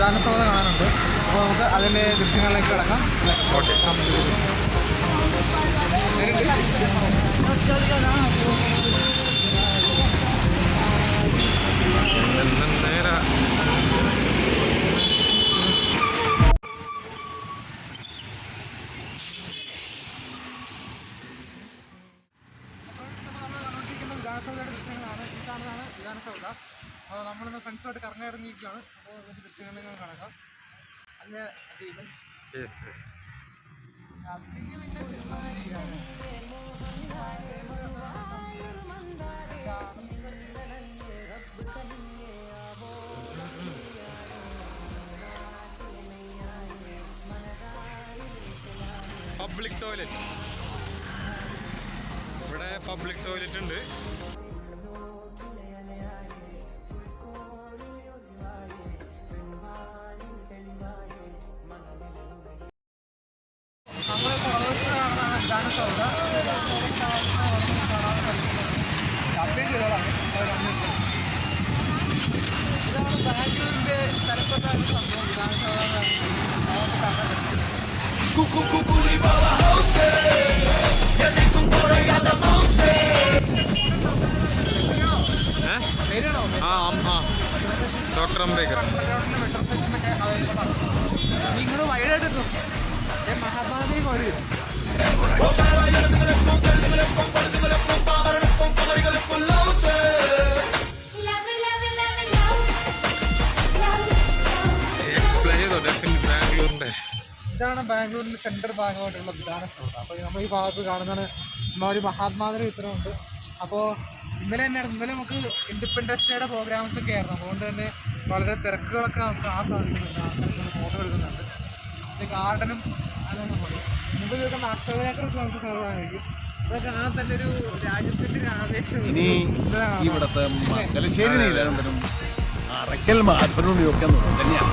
വിധാനസൗധ കാണാനുണ്ട്. അപ്പോൾ നമുക്ക് അതിൻ്റെ ദൃശ്യങ്ങളിലേക്ക് കിടക്കാം. വിധാനസൗധയുടെ ദൃശ്യങ്ങളാണ്. ഈ കാണുന്നതാണ് വിധാനസൗധ. അപ്പോൾ നമ്മളിന്ന് ഫ്രണ്ട്സുമായിട്ട് കറങ്ങാൻ ഇറങ്ങിയിരിക്കുകയാണ്. അപ്പോൾ ഇതിൻ്റെ ദൃശ്യങ്ങളിലേക്ക് കിടക്കാം. അതിൻ്റെ പബ്ലിക് ടോയ്ലറ്റ്. ഇവിടെ പബ്ലിക് ടോയ്ലറ്റ് ഉണ്ട്. വിധാനസൗധ അപ്ഡേറ്റ് ചെയ്തോളാം. ഇതാണ് ബാംഗ്ലൂരിൻ്റെ തലപ്പെട്ട സംഭവം. വിധാനസൗധ ഡോക്ടർ അംബേദ്കർ മെട്രോ സ്റ്റേഷനൊക്കെ അവൈലബിൾ ആണ്. നിങ്ങള് വൈഡായിട്ട് മഹാത്മാഗാന്ധി പോലെ എക്സ്പ്ലെയിൻ ചെയ്തോ ബാംഗ്ലൂരിന്റെ. ഇതാണ് ബാംഗ്ലൂരിൻ്റെ സെൻട്രൽ ഭാഗമായിട്ടുള്ള വിധാനസൗധ. അപ്പോൾ നമ്മൾ ഈ ഭാഗത്ത് കാണുന്നതാണ് ഒരു മഹാത്മാഗാന്ധി ചിത്രമുണ്ട്. അപ്പോൾ ഇന്നലെ നമുക്ക് ഇൻഡിപെൻഡൻസ് ഡേയുടെ പ്രോഗ്രാംസ് ഒക്കെ ആയിരുന്നു. അതുകൊണ്ട് തന്നെ വളരെ തിരക്കുകളൊക്കെ നമുക്ക് കാണാൻ സാധിക്കുന്നുണ്ട്. ആൾക്കാർ ഫോട്ടോ എടുക്കുന്നുണ്ട്. ഇത് ഗാർഡനും അതൊക്കെ പോലെ മുമ്പ് കേൾക്കുന്ന അഷ്ടവിനാക്കർക്ക് നമുക്ക് കാണാൻ കഴിയും. അതൊക്കെ കാണാൻ തന്നെ ഒരു രാജ്യത്തിൻ്റെ ഒരു ആവേശം. ഇനി ഇവിടുത്തെ മംഗലശ്ശേരി നീലകണ്ഠനും അറക്കൽ മാധവനും ഒക്കെ തന്നെയാണ്.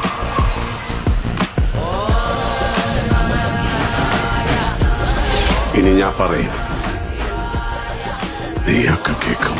ഇനി ഞാൻ പറയും, നീയൊക്കെ കേൾക്കും.